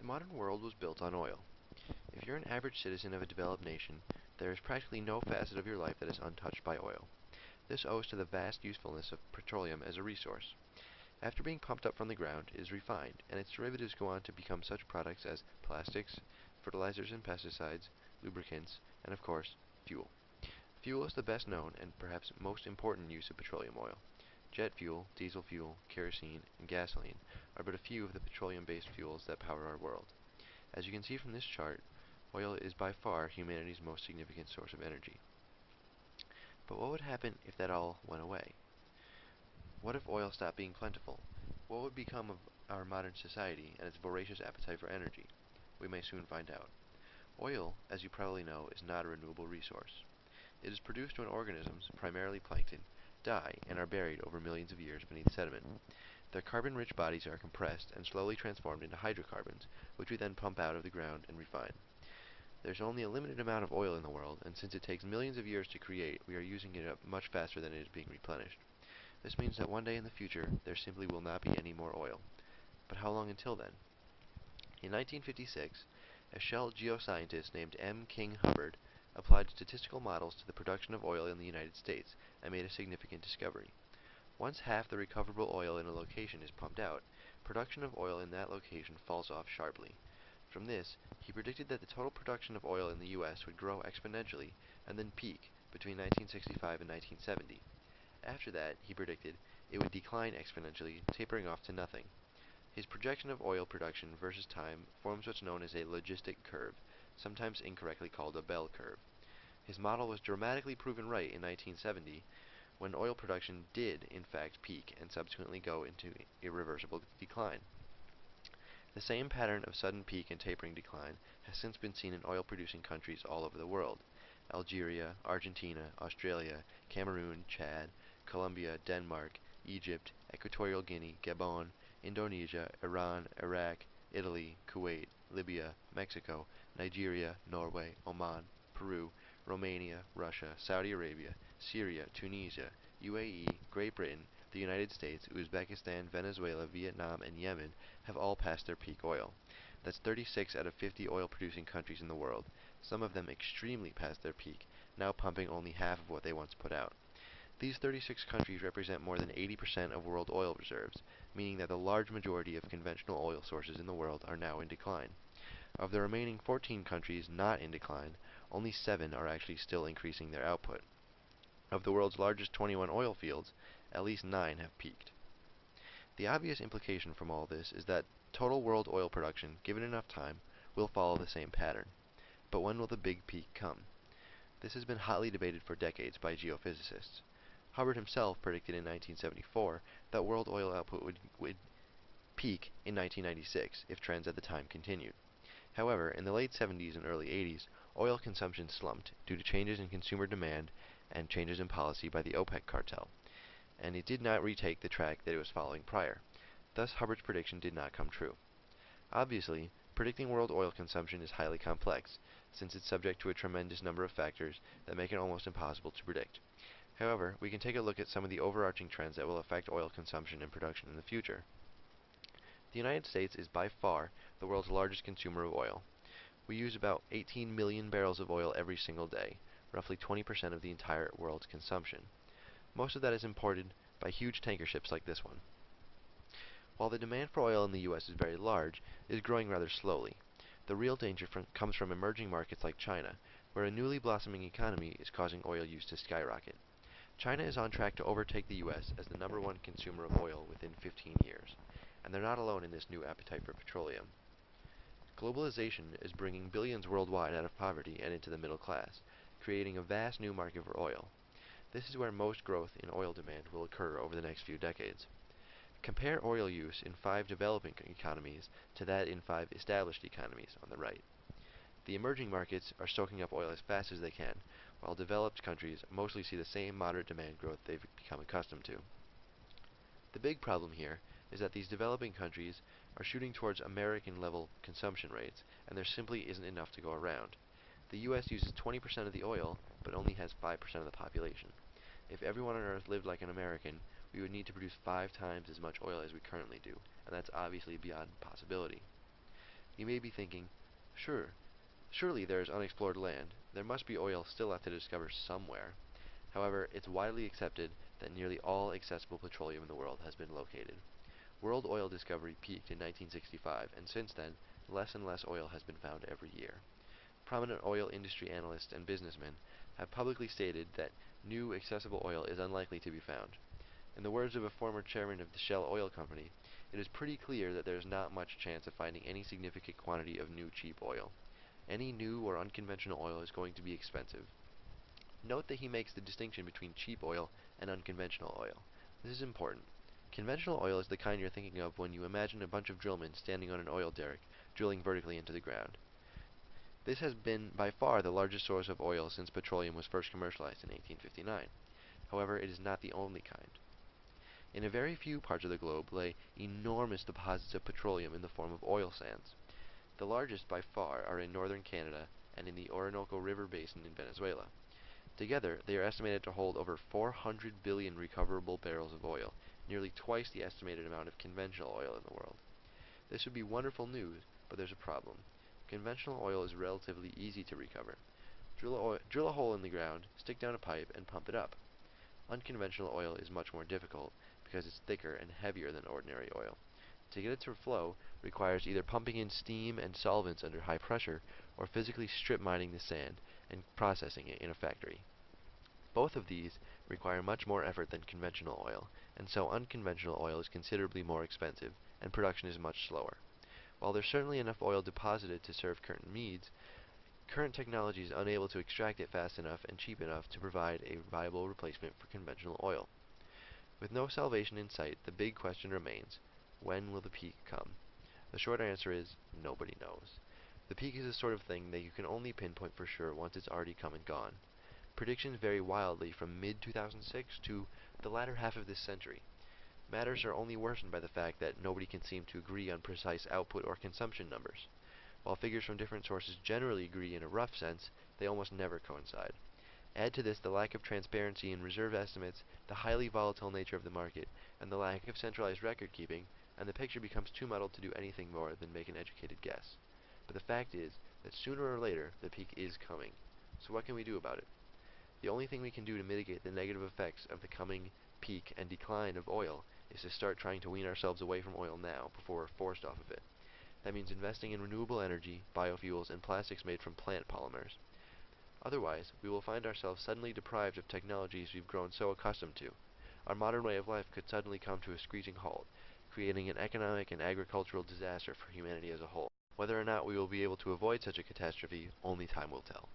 modern world was built on oil. If you're an average citizen of a developed nation, there is practically no facet of your life that is untouched by oil. This owes to the vast usefulness of petroleum as a resource. After being pumped up from the ground, it is refined, and its derivatives go on to become such products as plastics, fertilizers and pesticides, lubricants, and of course, fuel. Fuel is the best known and perhaps most important use of petroleum oil. Jet fuel, diesel fuel, kerosene, and gasoline are but a few of the petroleum-based fuels that power our world. As you can see from this chart, oil is by far humanity's most significant source of energy. But what would happen if that all went away? What if oil stopped being plentiful? What would become of our modern society and its voracious appetite for energy? We may soon find out. Oil, as you probably know, is not a renewable resource. It is produced when organisms, primarily plankton, die and are buried over millions of years beneath sediment. Their carbon-rich bodies are compressed and slowly transformed into hydrocarbons, which we then pump out of the ground and refine. There's only a limited amount of oil in the world, and since it takes millions of years to create, we are using it up much faster than it is being replenished. This means that one day in the future, there simply will not be any more oil. But how long until then? In 1956, a Shell geoscientist named M. King Hubbard applied statistical models to the production of oil in the United States and made a significant discovery. Once half the recoverable oil in a location is pumped out, production of oil in that location falls off sharply. From this, he predicted that the total production of oil in the U.S. would grow exponentially and then peak between 1965 and 1970. After that, he predicted, it would decline exponentially, tapering off to nothing. His projection of oil production versus time forms what's known as a logistic curve, sometimes incorrectly called a bell curve. His model was dramatically proven right in 1970, when oil production did, in fact, peak and subsequently go into irreversible decline. The same pattern of sudden peak and tapering decline has since been seen in oil-producing countries all over the world. Algeria, Argentina, Australia, Cameroon, Chad, Colombia, Denmark, Egypt, Equatorial Guinea, Gabon, Indonesia, Iran, Iraq, Italy, Kuwait, Libya, Mexico, Nigeria, Norway, Oman, Peru, Romania, Russia, Saudi Arabia, Syria, Tunisia, UAE, Great Britain, the United States, Uzbekistan, Venezuela, Vietnam, and Yemen have all passed their peak oil. That's 36 out of 50 oil-producing countries in the world, some of them extremely past their peak, now pumping only half of what they once put out. These 36 countries represent more than 80% of world oil reserves, meaning that the large majority of conventional oil sources in the world are now in decline. Of the remaining 14 countries not in decline, only 7 are actually still increasing their output. Of the world's largest 21 oil fields, at least 9 have peaked. The obvious implication from all this is that total world oil production, given enough time, will follow the same pattern. But when will the big peak come? This has been hotly debated for decades by geophysicists. Hubbard himself predicted in 1974 that world oil output would peak in 1996 if trends at the time continued. However, in the late 70s and early 80s, oil consumption slumped due to changes in consumer demand and changes in policy by the OPEC cartel, and it did not retake the track that it was following prior. Thus, Hubbard's prediction did not come true. Obviously, predicting world oil consumption is highly complex, since it's subject to a tremendous number of factors that make it almost impossible to predict. However, we can take a look at some of the overarching trends that will affect oil consumption and production in the future. The United States is by far the world's largest consumer of oil. We use about 18 million barrels of oil every single day, roughly 20% of the entire world's consumption. Most of that is imported by huge tanker ships like this one. While the demand for oil in the U.S. is very large, it is growing rather slowly. The real danger comes from emerging markets like China, where a newly blossoming economy is causing oil use to skyrocket. China is on track to overtake the U.S. as the #1 consumer of oil within 15 years, and they're not alone in this new appetite for petroleum. Globalization is bringing billions worldwide out of poverty and into the middle class, creating a vast new market for oil. This is where most growth in oil demand will occur over the next few decades. Compare oil use in 5 developing economies to that in 5 established economies on the right. The emerging markets are soaking up oil as fast as they can, while developed countries mostly see the same moderate demand growth they've become accustomed to. The big problem here is that these developing countries are shooting towards American-level consumption rates, and there simply isn't enough to go around. The U.S. uses 20% of the oil, but only has 5% of the population. If everyone on Earth lived like an American, we would need to produce 5 times as much oil as we currently do, and that's obviously beyond possibility. You may be thinking, sure, surely there is unexplored land. There must be oil still left to discover somewhere. However, it's widely accepted that nearly all accessible petroleum in the world has been located. World oil discovery peaked in 1965, and since then, less and less oil has been found every year. Prominent oil industry analysts and businessmen have publicly stated that new accessible oil is unlikely to be found. In the words of a former chairman of the Shell Oil Company, it is pretty clear that there is not much chance of finding any significant quantity of new cheap oil. Any new or unconventional oil is going to be expensive. Note that he makes the distinction between cheap oil and unconventional oil. This is important. Conventional oil is the kind you're thinking of when you imagine a bunch of drillmen standing on an oil derrick, drilling vertically into the ground. This has been by far the largest source of oil since petroleum was first commercialized in 1859. However, it is not the only kind. In a very few parts of the globe lay enormous deposits of petroleum in the form of oil sands. The largest by far are in northern Canada and in the Orinoco River basin in Venezuela. Together, they are estimated to hold over 400 billion recoverable barrels of oil, nearly twice the estimated amount of conventional oil in the world. This would be wonderful news, but there's a problem. Conventional oil is relatively easy to recover. Drill a hole in the ground, stick down a pipe, and pump it up. Unconventional oil is much more difficult because it's thicker and heavier than ordinary oil. To get it to flow requires either pumping in steam and solvents under high pressure or physically strip mining the sand and processing it in a factory. Both of these require much more effort than conventional oil, and so unconventional oil is considerably more expensive, and production is much slower. While there's certainly enough oil deposited to serve current needs, current technology is unable to extract it fast enough and cheap enough to provide a viable replacement for conventional oil. With no salvation in sight, the big question remains, when will the peak come? The short answer is, nobody knows. The peak is the sort of thing that you can only pinpoint for sure once it's already come and gone. Predictions vary wildly from mid-2006 to the latter half of this century. Matters are only worsened by the fact that nobody can seem to agree on precise output or consumption numbers. While figures from different sources generally agree in a rough sense, they almost never coincide. Add to this the lack of transparency in reserve estimates, the highly volatile nature of the market, and the lack of centralized record keeping, and the picture becomes too muddled to do anything more than make an educated guess. But the fact is that sooner or later the peak is coming. So what can we do about it? The only thing we can do to mitigate the negative effects of the coming peak and decline of oil is to start trying to wean ourselves away from oil now before we're forced off of it. That means investing in renewable energy, biofuels, and plastics made from plant polymers. Otherwise, we will find ourselves suddenly deprived of technologies we've grown so accustomed to. Our modern way of life could suddenly come to a screeching halt, creating an economic and agricultural disaster for humanity as a whole. Whether or not we will be able to avoid such a catastrophe, only time will tell.